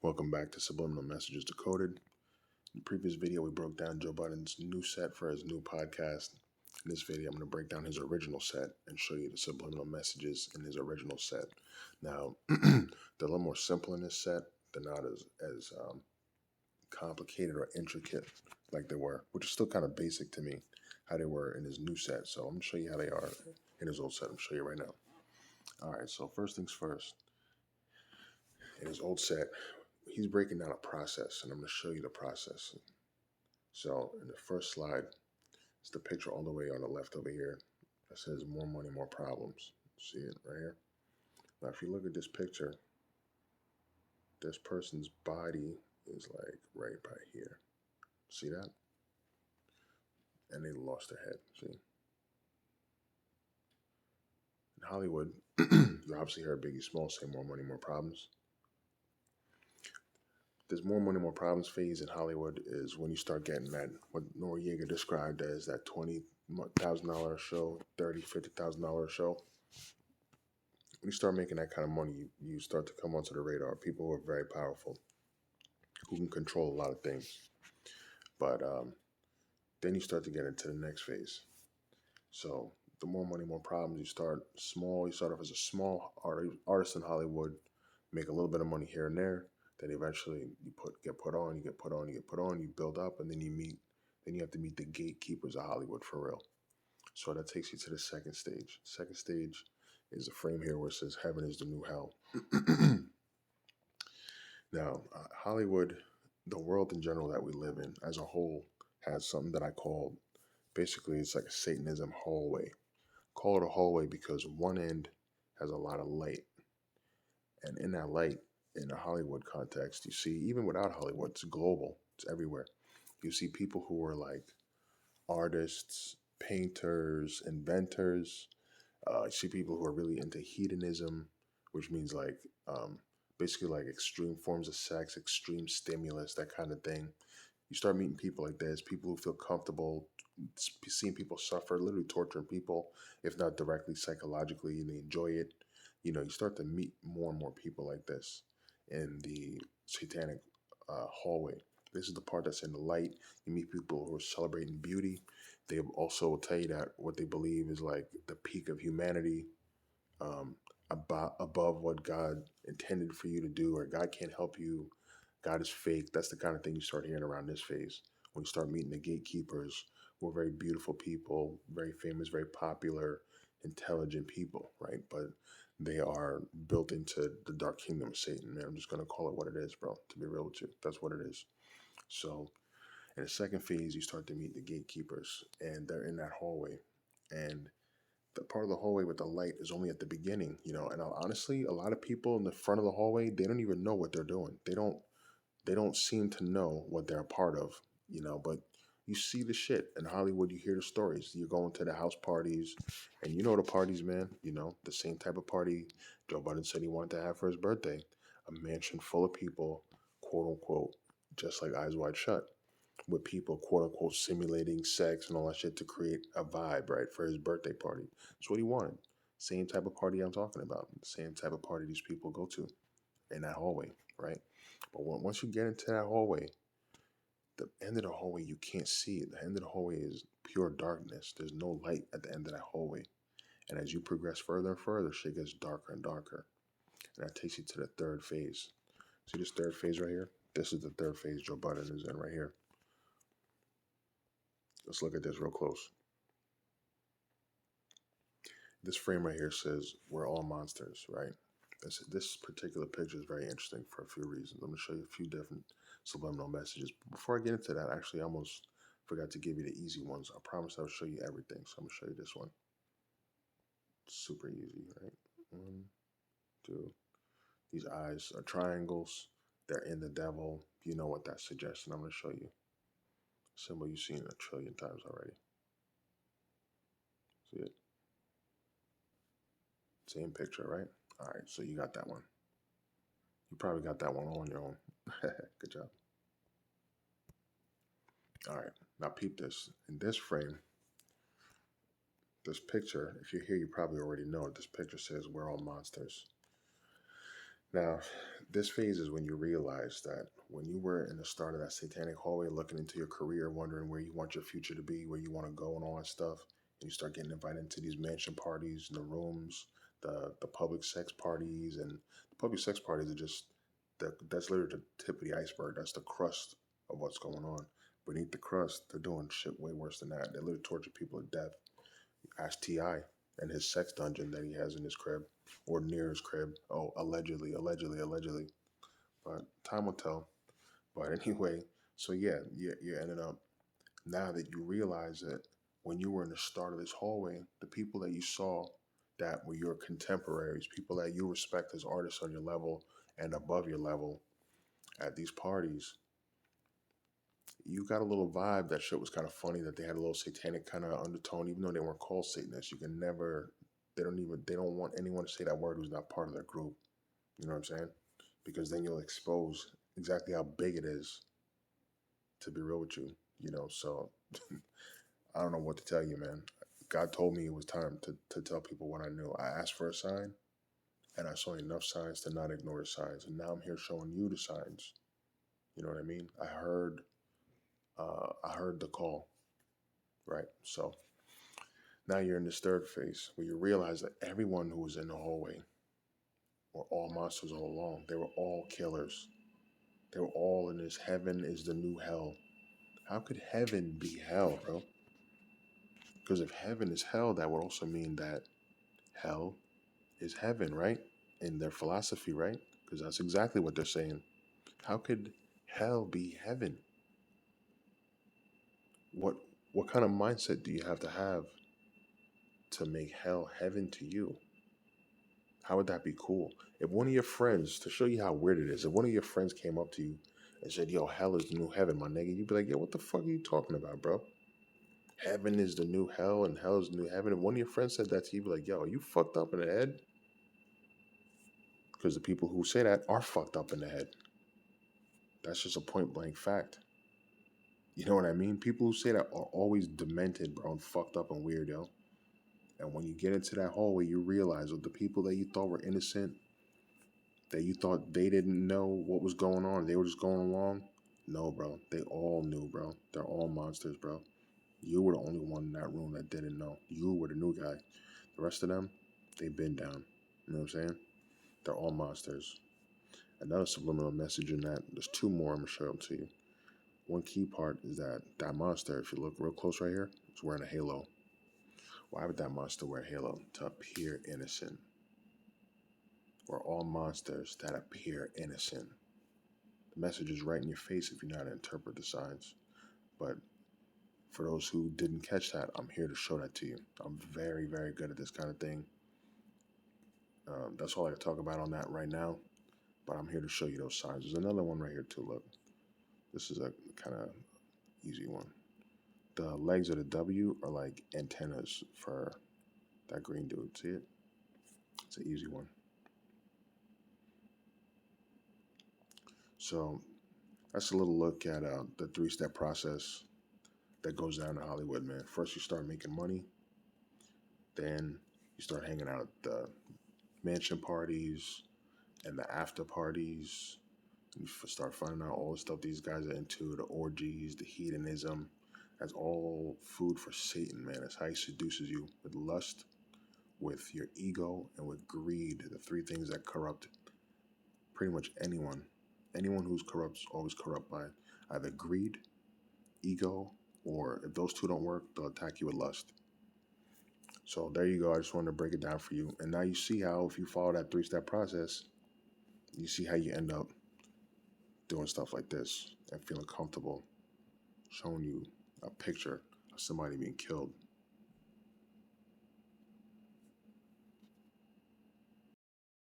Welcome back to Subliminal Messages Decoded. In the previous video, we broke down Joe Budden's new set for his new podcast. In this video, I'm going to break down his original set and show you the subliminal messages in his original set. Now, they're a little more simple in this set. They're not as complicated or intricate like they were, which is still kind of basic to me, how they were in his new set. So I'm going to show you how they are in his old set. I'm going to show you right now. All right, so first things first. In his old set, he's breaking down a process, and I'm going to show you the process. So in the first slide, it's the picture all the way on the left over here that says more money, more problems. See it right here? Now, if you look at this picture, this person's body is like right by here. See that? And they lost their head. See? In Hollywood, you obviously heard Biggie Smalls say more money, more problems. This more money, more problems phase in Hollywood is when you start getting that, what Noriega described as that $20,000 a show, $30,000, $50,000 a show. When you start making that kind of money, you start to come onto the radar. People who are very powerful, who can control a lot of things. But then you start to get into the next phase. So the more money, more problems. You start small. You start off as a small artist in Hollywood, make a little bit of money here and there. Then eventually you get put on, you build up, and then you have to meet the gatekeepers of Hollywood for real. So that takes you to the second stage. Second stage is a frame here where it says heaven is the new hell. Now, Hollywood, the world in general that we live in as a whole, has something that I call, basically it's like a Satanism hallway. Call it a hallway because one end has a lot of light. And in that light, in a Hollywood context, you see, even without Hollywood, it's global, it's everywhere. You see people who are like artists, painters, inventors. You see people who are really into hedonism, which means like basically like extreme forms of sex, extreme stimulus, that kind of thing. You start meeting people like this, people who feel comfortable seeing people suffer, literally torturing people, if not directly psychologically, and they enjoy it. You start to meet more and more people like this in the satanic hallway. This is the part that's in the light. You meet people who are celebrating beauty. They also will tell you that what they believe is like the peak of humanity, above what God intended for you to do, or God can't help you. God is fake. That's the kind of thing you start hearing around this phase. When you start meeting the gatekeepers, who are very beautiful people, very famous, very popular, intelligent people, right? But they are built into the dark kingdom of Satan, man. I'm just going to call it what it is, bro, to be real with you. That's what it is. So in the second phase, you start to meet the gatekeepers, and they're in that hallway. And the part of the hallway with the light is only at the beginning, and honestly, a lot of people in the front of the hallway, they don't even know what they're doing. They don't seem to know what they're a part of, but you see the shit in Hollywood. You hear the stories. You're going to the house parties, and you know the parties, man. The same type of party Joe Budden said he wanted to have for his birthday. A mansion full of people, quote unquote, just like Eyes Wide Shut, with people, quote unquote, simulating sex and all that shit to create a vibe, right, for his birthday party. That's what he wanted. Same type of party I'm talking about. Same type of party these people go to in that hallway, right? But once you get into that hallway, the end of the hallway, you can't see it. The end of the hallway is pure darkness. There's no light at the end of that hallway. And as you progress further and further, shit gets darker and darker. And that takes you to the third phase. See this third phase right here? This is the third phase Joe Budden is in right here. Let's look at this real close. This frame right here says, we're all monsters, right? This particular picture is very interesting for a few reasons. I'm going to show you a few different subliminal messages. Before I get into that, actually, I almost forgot to give you the easy ones. I promised I would show you everything, so I'm going to show you this one. Super easy, right? 1, 2. These eyes are triangles. They're in the devil. You know what that's suggesting. I'm going to show you. Symbol you've seen a trillion times already. See it? Same picture, right? All right, so you got that one. You probably got that one on your own. Good job. All right, now peep this. In this frame, this picture, if you're here, you probably already know it. This picture says we're all monsters. Now, this phase is when you realize that when you were in the start of that satanic hallway looking into your career, wondering where you want your future to be, where you want to go and all that stuff, and you start getting invited into these mansion parties and the rooms, the public sex parties, and the public sex parties are just that's literally the tip of the iceberg. That's the crust of what's going on. Beneath the crust, they're doing shit way worse than that. They literally torture people to death. Ask Ti and his sex dungeon that he has in his crib or near his crib. Oh, allegedly, allegedly, allegedly. But time will tell. But anyway, so yeah, you ended up, now that you realize that when you were in the start of this hallway, the people that you saw that were your contemporaries, people that you respect as artists on your level and above your level at these parties, you got a little vibe. That shit was kind of funny that they had a little satanic kind of undertone, even though they weren't called Satanists. You can never, they don't want anyone to say that word who's not part of their group. You know what I'm saying? Because then you'll expose exactly how big it is, to be real with you, you know. So I don't know what to tell you, man. God told me it was time to tell people what I knew. I asked for a sign, and I saw enough signs to not ignore the signs. And now I'm here showing you the signs. You know what I mean? I heard the call, right? So now you're in this third phase where you realize that everyone who was in the hallway were all monsters all along. They were all killers. They were all in this heaven is the new hell. How could heaven be hell, bro? Because if heaven is hell, that would also mean that hell is heaven, right? In their philosophy, right? Because that's exactly what they're saying. How could hell be heaven? What what kind of mindset do you have to make hell heaven to you? How would that be cool? If one of your friends, to show you how weird it is, if one of your friends came up to you and said, "Yo, hell is the new heaven, my nigga," you'd be like, "Yo, what the fuck are you talking about, bro? Heaven is the new hell and hell is the new heaven." If one of your friends said that to you, you'd be like, "Yo, are you fucked up in the head?" Because the people who say that are fucked up in the head. That's just a point blank fact. You know what I mean? People who say that are always demented, bro, and fucked up and weird, yo. And when you get into that hallway, you realize that the people that you thought were innocent, that you thought they didn't know what was going on, they were just going along. No, bro. They all knew, bro. They're all monsters, bro. You were the only one in that room that didn't know. You were the new guy. The rest of them, they've been down. You know what I'm saying? They're all monsters. Another subliminal message in that, there's two more I'm going to show up to you. One key part is that that monster, if you look real close right here, is wearing a halo. Why would that monster wear a halo? To appear innocent. We're all monsters that appear innocent. The message is right in your face if you know how to interpret the signs. But for those who didn't catch that, I'm here to show that to you. I'm very, very good at this kind of thing. That's all I can talk about on that right now. But I'm here to show you those signs. There's another one right here too. Look, this is a kind of easy one. The legs of the W are like antennas for that green dude. See it? It's an easy one. So that's a little look at the three-step process that goes down in Hollywood, man. First, you start making money. Then you start hanging out at the mansion parties and the after parties. You start finding out all the stuff these guys are into, the orgies, the hedonism. That's all food for Satan, man. That's how he seduces you with lust, with your ego, and with greed. The three things that corrupt pretty much anyone. Anyone who's corrupt is always corrupt by either greed, ego, or if those two don't work, they'll attack you with lust. So there you go. I just wanted to break it down for you. And now you see how if you follow that three-step process, you see how you end up doing stuff like this and feeling comfortable, showing you a picture of somebody being killed